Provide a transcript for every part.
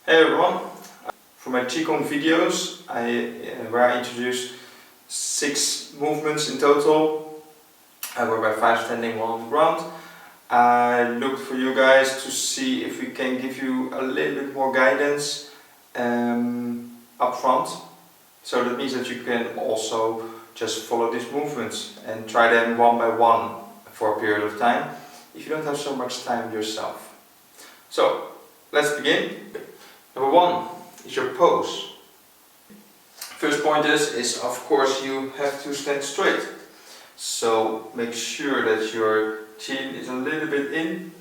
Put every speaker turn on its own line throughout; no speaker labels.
Hey everyone! For my Qigong videos, where I introduce 6 movements in total, whereby 5 standing, 1 on the ground, I looked for you guys to see if we can give you a little bit more guidance up front. So that means that you can also just follow these movements and try them one by one for a period of time, if you don't have so much time yourself. So, let's begin. Number 1 is your pose. First point is of course you have to stand straight. So make sure that your chin is a little bit in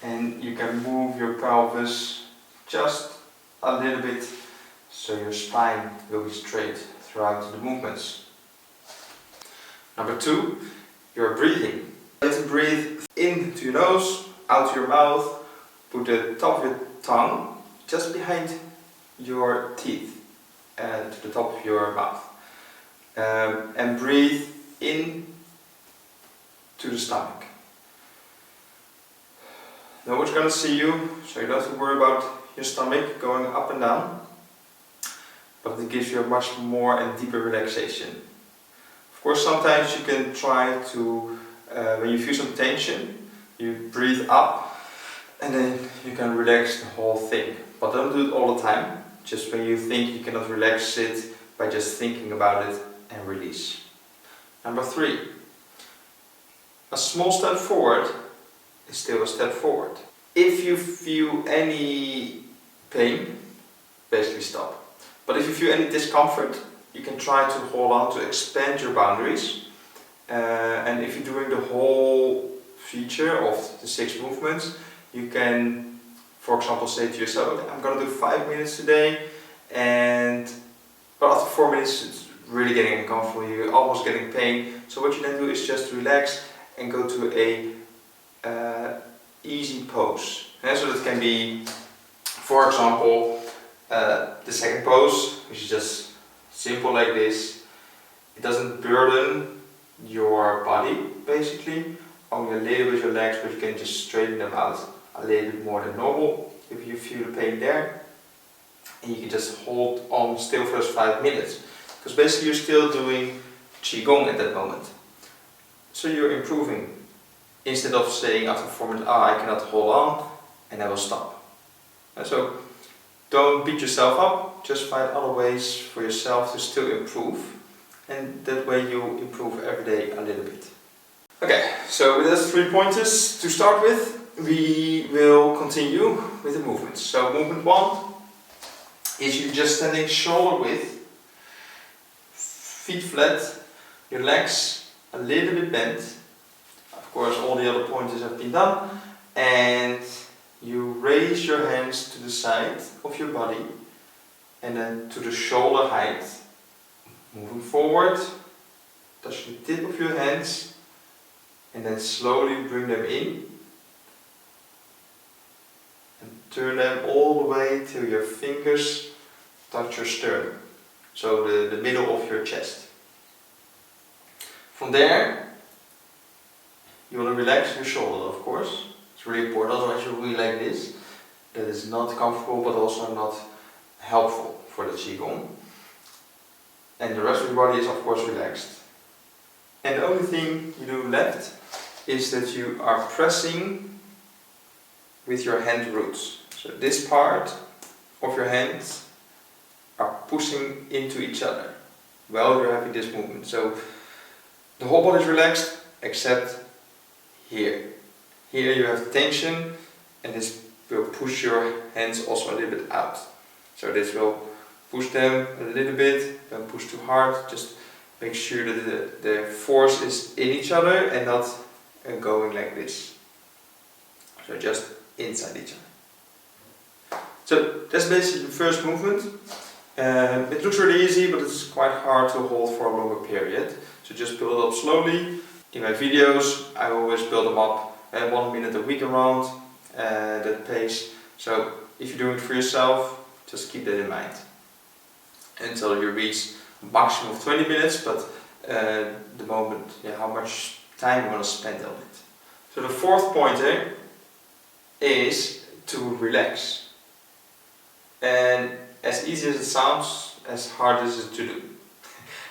and you can move your pelvis just a little bit so your spine will be straight throughout the movements. Number 2, your breathing. You have to breathe in to your nose, out to your mouth, put the top of your tongue just behind your teeth to the top of your mouth, and breathe in to the stomach. No one's gonna see you, so you don't have to worry about your stomach going up and down, but it gives you a much more and deeper relaxation. Of course, sometimes you can try to, when you feel some tension, you breathe up and then you can relax the whole thing. But don't do it all the time, just when you think you cannot relax it by just thinking about it and release. Number 3, a small step forward is still a step forward. If you feel any pain, basically stop. But if you feel any discomfort, you can try to hold on to expand your boundaries. And if you're doing the whole feature of the 6 movements, you can, for example, say to yourself, I'm going to do 5 minutes today, but after 4 minutes it's really getting uncomfortable, you're almost getting pain. So what you then do is just relax and go to a easy pose. So that can be, for example, the second pose, which is just simple like this. It doesn't burden your body, basically, only a little bit your legs, but you can just straighten them out a little bit more than normal if you feel the pain there, and you can just hold on still for those 5 minutes, because basically you're still doing Qigong at that moment, so you're improving instead of saying after 4 minutes, I cannot hold on and I will stop. And so don't beat yourself up, just find other ways for yourself to still improve, and that way you improve every day a little bit. Okay, so with those 3 pointers to start with, we will continue with the movements. So movement 1 is you just standing shoulder width, feet flat, your legs a little bit bent. Of course all the other pointers have been done, and you raise your hands to the side of your body and then to the shoulder height, moving forward, touch the tip of your hands and then slowly bring them in. Turn them all the way till your fingers touch your sternum, so the middle of your chest. From there, you want to relax your shoulder, of course. It's really important, otherwise you'll be like this. That is not comfortable, but also not helpful for the Qigong. And the rest of your body is of course relaxed. And the only thing you do left is that you are pressing with your hand roots. So this part of your hands are pushing into each other while you're having this movement. So the whole body is relaxed except here. Here you have tension, and this will push your hands also a little bit out. So this will push them a little bit, don't push too hard, just make sure that the force is in each other and not going like this. So just inside each other. So that's basically the first movement. It looks really easy, but it's quite hard to hold for a longer period. So just build it up slowly. In my videos I always build them up 1 minute a week around that pace. So if you're doing it for yourself, just keep that in mind until you reach a maximum of 20 minutes, but the moment, how much time you want to spend on it. So the 4th pointer is to relax. and as easy as it sounds, as hard as it to do.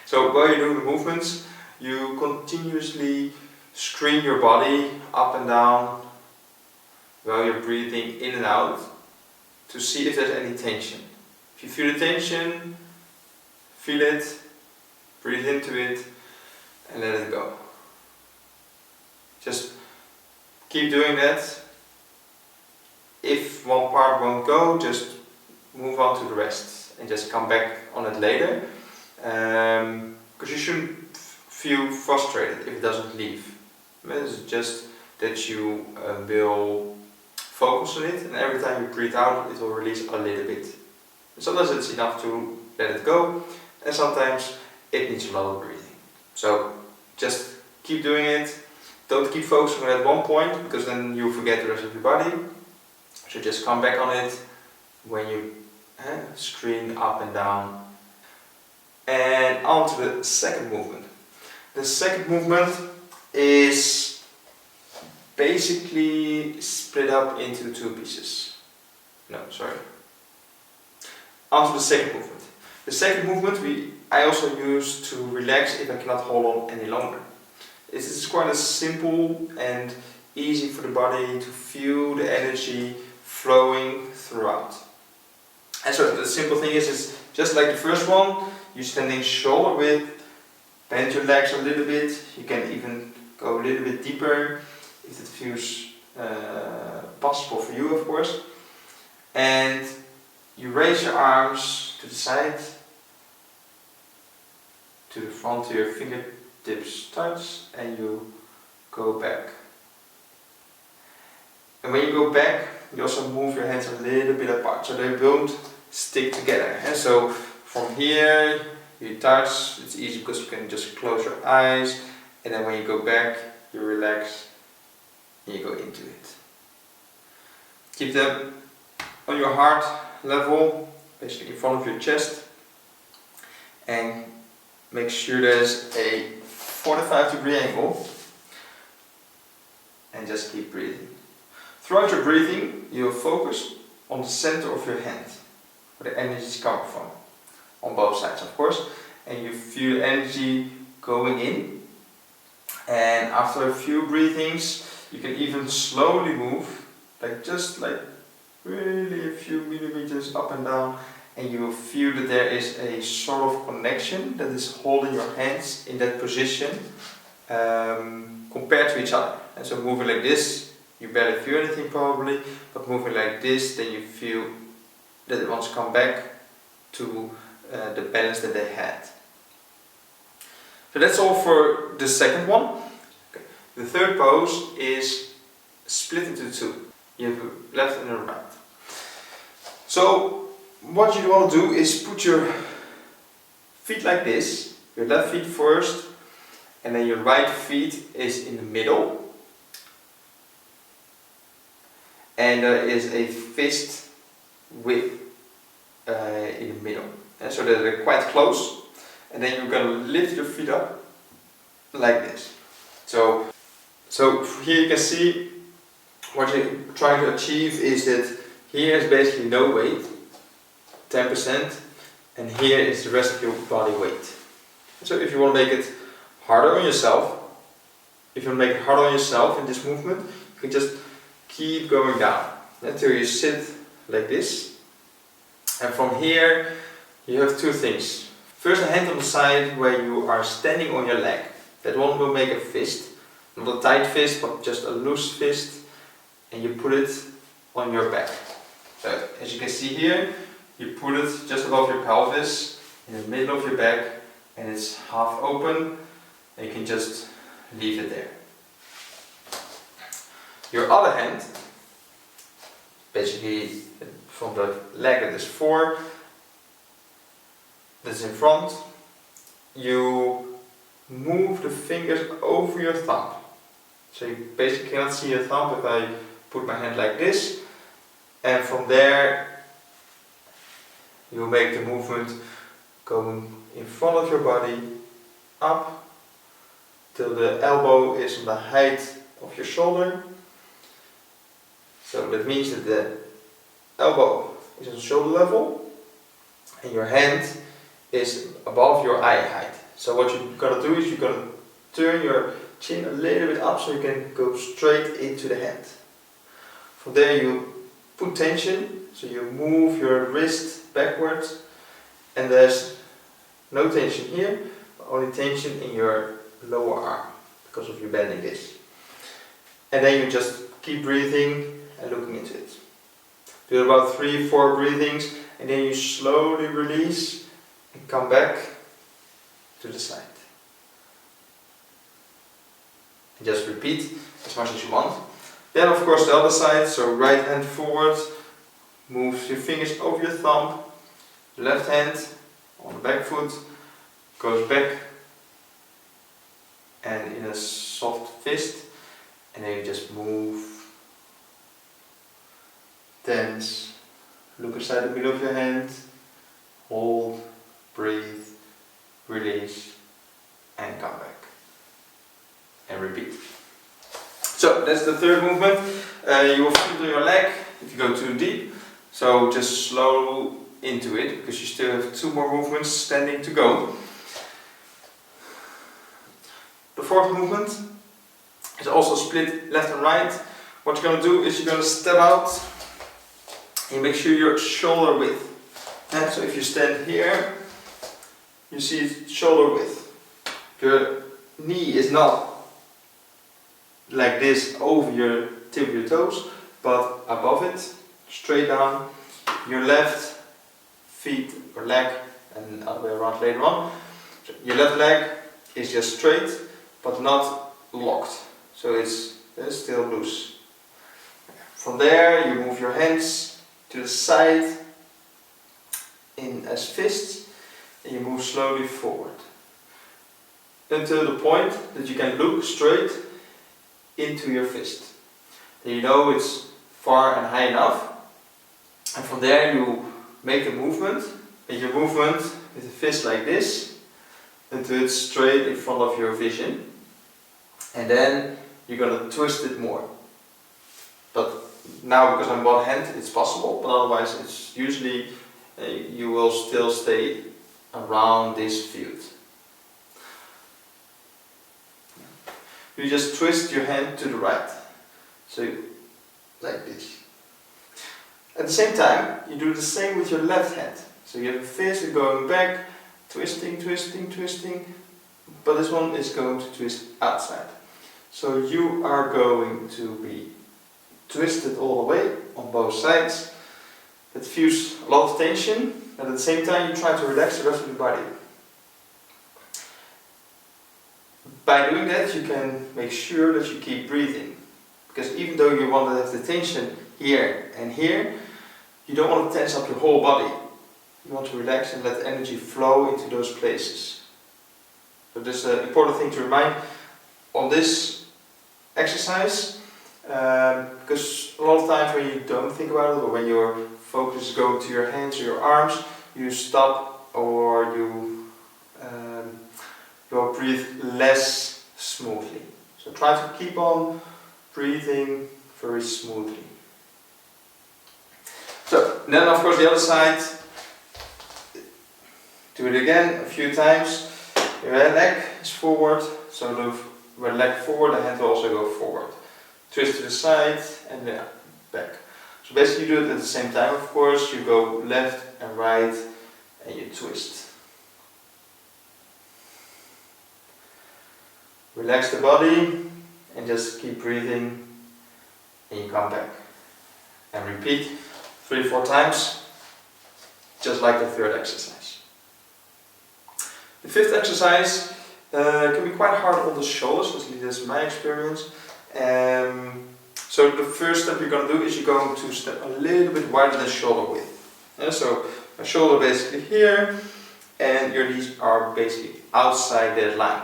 So while you're doing the movements, you continuously screen your body up and down while you're breathing in and out to see if there's any tension. If you feel the tension, feel it, breathe into it and let it go. Just keep doing that. If one part won't go, just move on to the rest and just come back on it later. Because you shouldn't feel frustrated if it doesn't leave. It's just that you will focus on it, and every time you breathe out it will release a little bit. Sometimes it's enough to let it go, and sometimes it needs a lot of breathing. So just keep doing it. Don't keep focusing on it at one point, because then you'll forget the rest of your body. So just come back on it when you screen up and down. And on to the second movement. The second movement is basically split up into two pieces. On to the second movement. The second movement I also use to relax if I cannot hold on any longer. It's quite a simple and easy for the body to feel the energy flowing throughout. And so the simple thing is just like the first one, you're standing shoulder width, bend your legs a little bit. You can even go a little bit deeper if it feels possible for you, of course. And you raise your arms to the side, to the front, to your fingertips touch, and you go back. And when you go back, you also move your hands a little bit apart, so they won't stick together. And so from here, you touch, it's easy because you can just close your eyes, and then when you go back, you relax and you go into it. Keep them on your heart level, basically in front of your chest, and make sure there's a 45-degree angle, and just keep breathing. Throughout your breathing, you'll focus on the center of your hand, where the energy is coming from, on both sides of course, and you feel energy going in. And after a few breathings, you can even slowly move, just really a few millimeters up and down, and you will feel that there is a sort of connection that is holding your hands in that position compared to each other. And so moving like this, you barely feel anything probably, but moving like this, then you feel that it wants to come back to the balance that they had. So that's all for the second one. Okay. The third pose is split into two. You have a left and a right. So what you want to do is put your feet like this, your left feet first, and then your right feet is in the middle. And there is a fist width in the middle. And so that they're quite close. And then you're going to lift your feet up like this. So here you can see what you're trying to achieve is that here is basically no weight, 10%, and here is the rest of your body weight. So if you want to make it harder on yourself, in this movement, you can just keep going down until you sit like this. And from here you have two things. First, a hand on the side where you are standing on your leg. That one will make a fist, not a tight fist but just a loose fist, and you put it on your back. So as you can see here, you put it just above your pelvis, in the middle of your back, and it's half open, and you can just leave it there. Your other hand, basically from the leg that is forward, that's in front, you move the fingers over your thumb. So you basically cannot see your thumb if I put my hand like this, and from there you make the movement going in front of your body, up till the elbow is on the height of your shoulder. So that means that the elbow is on shoulder level and your hand is above your eye height. So what you're gonna do is you're gonna turn your chin a little bit up so you can go straight into the hand. From there you put tension, so you move your wrist backwards, and there's no tension here, only tension in your lower arm because of you bending this. And then you just keep breathing and looking into it. Do about 3-4 breathings, and then you slowly release and come back to the side. And just repeat as much as you want. Then of course the other side, so right hand forward, move your fingers over your thumb, left hand on the back foot, goes back and in a soft fist, and then you just move, tense, look inside the middle of your hand, hold, breathe, release, and come back. And repeat. So that's the third movement. You will feel your leg if you go too deep. So just slow into it because you still have 2 more movements standing to go. The fourth movement is also split left and right. What you're going to do is you're going to step out and make sure you're shoulder width. And so if you stand here, you see shoulder width. Your knee is not like this over your tip of your toes, but above it, straight down. Your left feet or leg, and other way around later on. So your left leg is just straight, but not locked. So it's still loose. From there, you move your hands to the side in as fists, and you move slowly forward until the point that you can look straight into your fist. Then you know it's far and high enough, and from there you make the movement, and your movement with the fist like this until it's straight in front of your vision, and then you're gonna twist it more. But now because I'm one hand it's possible, but otherwise it's usually you will still stay around this field. You just twist your hand to the right, so like this. At the same time, you do the same with your left hand. So you have a fist going back, twisting, twisting, twisting, but this one is going to twist outside. So you are going to be twisted all the way on both sides. It feels a lot of tension, and at the same time you try to relax the rest of the body. By doing that, you can make sure that you keep breathing. Because even though you want to have the tension here and here, you don't want to tense up your whole body. You want to relax and let the energy flow into those places. So this is an important thing to remind on this exercise, because a lot of times when you don't think about it, or when your focus is going to your hands or your arms, you stop or you breathe less smoothly. So try to keep on breathing very smoothly. So then of course the other side, do it again a few times. Your leg is forward, so the leg forward, the hand will also go forward. Twist to the side and then back. So basically you do it at the same time, of course. You go left and right and you twist. Relax the body and just keep breathing, and you come back. And repeat 3-4 times, just like the third exercise. The fifth exercise can be quite hard on the shoulders, at least that's my experience. So the first step you're going to do is you're going to step a little bit wider than shoulder width. So my shoulder basically here, and your knees are basically outside that line.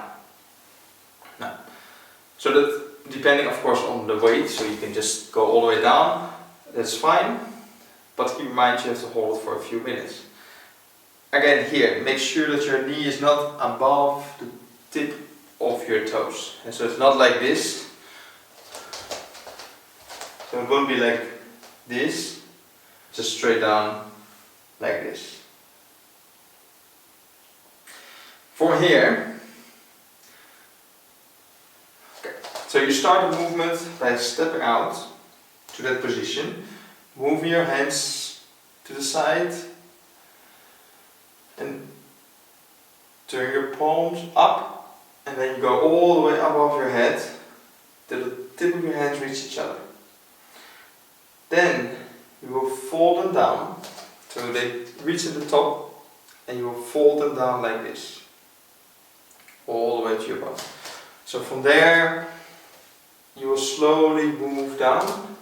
Now, so that depending of course on the weight, so you can just go all the way down, that's fine, but keep in mind you have to hold it for a few minutes. Again here, make sure that your knee is not above the tip of your toes, and so it's not like this, so it won't be like this, just straight down like this. From here, okay, so you start the movement by stepping out to that position, moving your hands to the side and turn your palms up, and then you go all the way above your head till the tip of your hands reach each other. Then you will fold them down so they reach at the top, and you will fold them down like this, all the way to your butt. So from there you will slowly move down,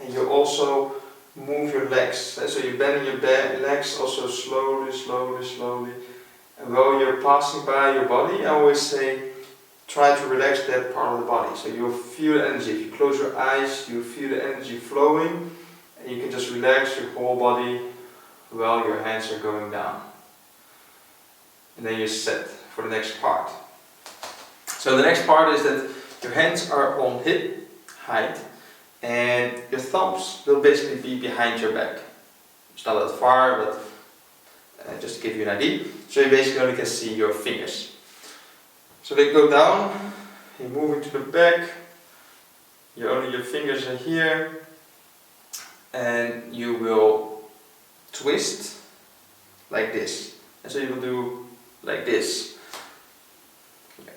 and you also move your legs. So you bend your legs also slowly, slowly, slowly. And while you're passing by your body, I always say try to relax that part of the body. So you'll feel the energy. If you close your eyes, you feel the energy flowing, and you can just relax your whole body while your hands are going down. And then you're set for the next part. So the next part is that your hands are on hip height, and your thumbs will basically be behind your back. It's not that far, but just to give you an idea. So you basically only can see your fingers. So they go down, you're moving to the back, only your fingers are here, and you will twist like this. And so you will do like this. Okay.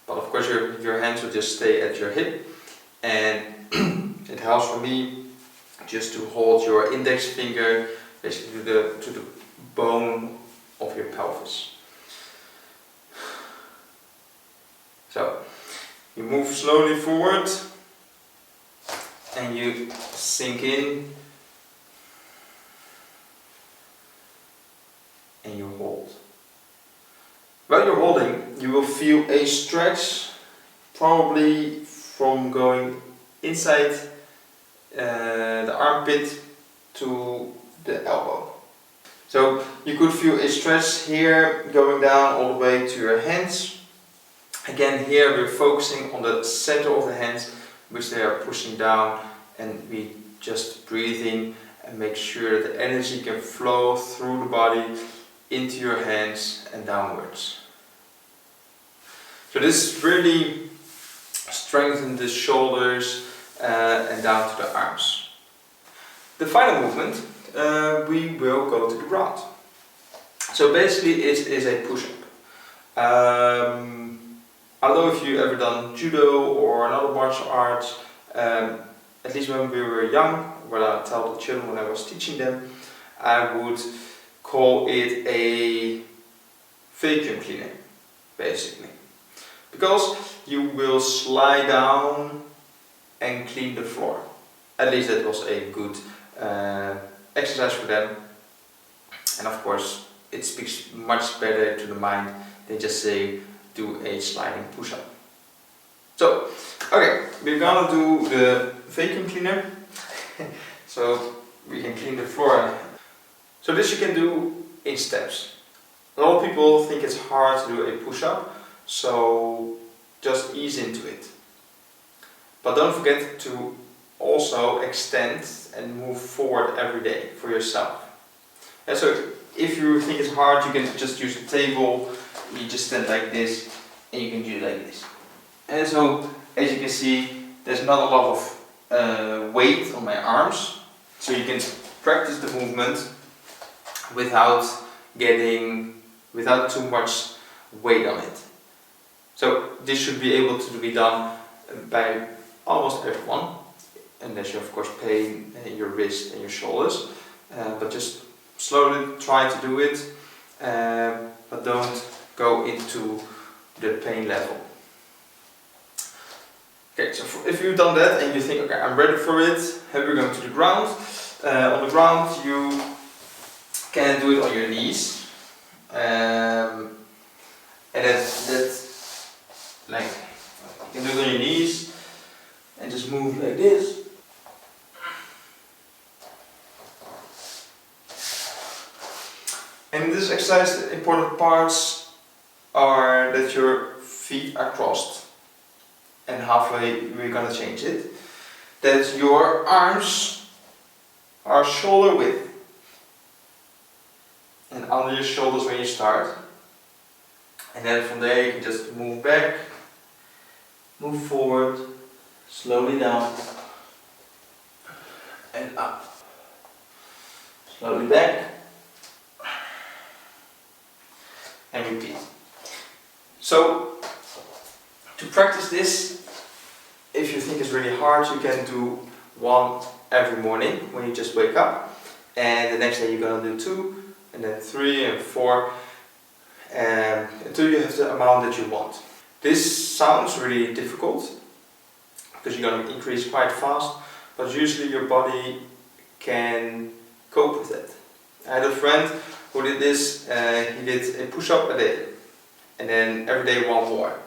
But of course your hands will just stay at your hip, and it helps for me just to hold your index finger basically to the bone of your pelvis. So you move slowly forward and you sink in and you hold. While you're holding, you will feel a stretch, probably from going inside the armpit to the elbow. So you could feel a stretch here going down all the way to your hands. Again, here we're focusing on the center of the hands, which they are pushing down, and we just breathing and make sure that the energy can flow through the body into your hands and downwards. So this really strengthens the shoulders and down to the arms. The final movement, we will go to the ground. So basically it is a push-up. I don't know if you've ever done judo or another martial arts. At least when we were young, what I tell the children when I was teaching them, I would call it a vacuum cleaner, basically. Because you will slide down and clean the floor. At least that was a good exercise for them. And of course, it speaks much better to the mind than just say, do a sliding push-up. So, okay, we're gonna do the vacuum cleaner. So we can clean the floor. So this you can do in steps. A lot of people think it's hard to do a push-up, so just ease into it. But don't forget to also extend and move forward every day for yourself. And so if you think it's hard, you can just use a table. You just stand like this and you can do it like this. And so as you can see, there's not a lot of weight on my arms, so you can practice the movement without too much weight on it. So this should be able to be done by almost everyone, unless you of course pain in your wrist and your shoulders, but just slowly try to do it, but don't go into the pain level. Okay, so if you've done that and you think, okay, I'm ready for it, we're going to the ground. On the ground you can do it on your knees, and that's like, you can do it on your knees and just move like this. And in this exercise, the important parts are that your feet are crossed, and halfway we're gonna change it. That your arms are shoulder width. And under your shoulders when you start. And then from there you can just move back, move forward, slowly down, and up. Slowly back, and repeat. So, to practice this, if you think it's really hard, you can do one every morning when you just wake up. And the next day you're gonna do 2, and then 3 and 4, until you have the amount that you want. This sounds really difficult, because you're gonna increase quite fast, but usually your body can cope with it. I had a friend who did this. He did a push-up a day, and then every day one more.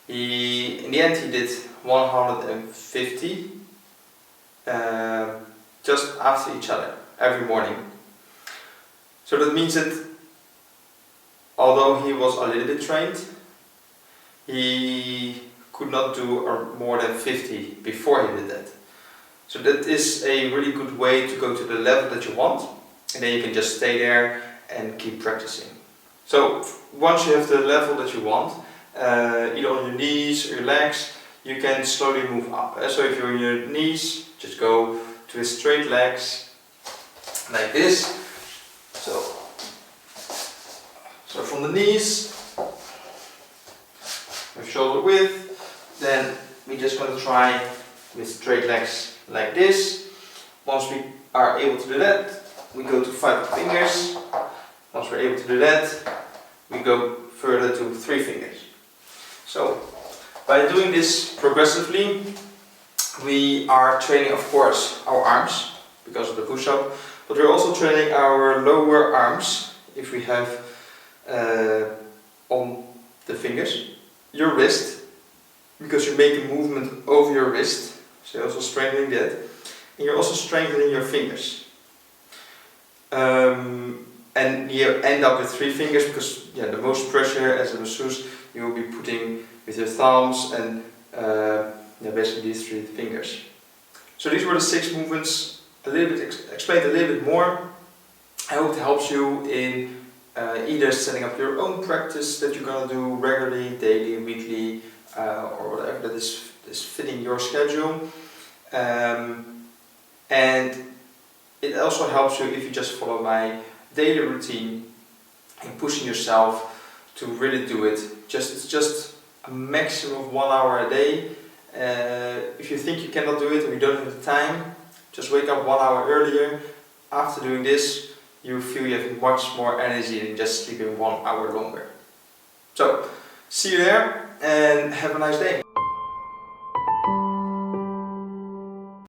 In the end he did 150 just after each other every morning. So that means that although he was a little bit trained, he could not do more than 50 before he did that. So that is a really good way to go to the level that you want, and then you can just stay there and keep practicing. So once you have the level that you want, either on your knees or your legs, you can slowly move up. So if you're on your knees, just go to his straight legs like this. So from the knees, with shoulder width, then we're just going to try with straight legs like this. Once we are able to do that, we go to 5 fingers. Once we're able to do that, we go further to 3 fingers. So, by doing this progressively, we are training, of course, our arms, because of the push-up, but we're also training our lower arms, if we have on the fingers, your wrist, because you make a movement over your wrist. So you're also strengthening that, and you're also strengthening your fingers. And you end up with 3 fingers because the most pressure as a masseuse you will be putting with your thumbs and basically these 3 fingers. So these were the 6 movements, a little bit explained a little bit more. I hope it helps you in either setting up your own practice that you're gonna do regularly, daily, weekly, or whatever that is fitting your schedule. And it also helps you if you just follow my daily routine and pushing yourself to really do it. It's just a maximum of 1 hour a day. If you think you cannot do it or you don't have the time, just wake up 1 hour earlier. After doing this, you feel you have much more energy than just sleeping 1 hour longer. So, see you there and have a nice day.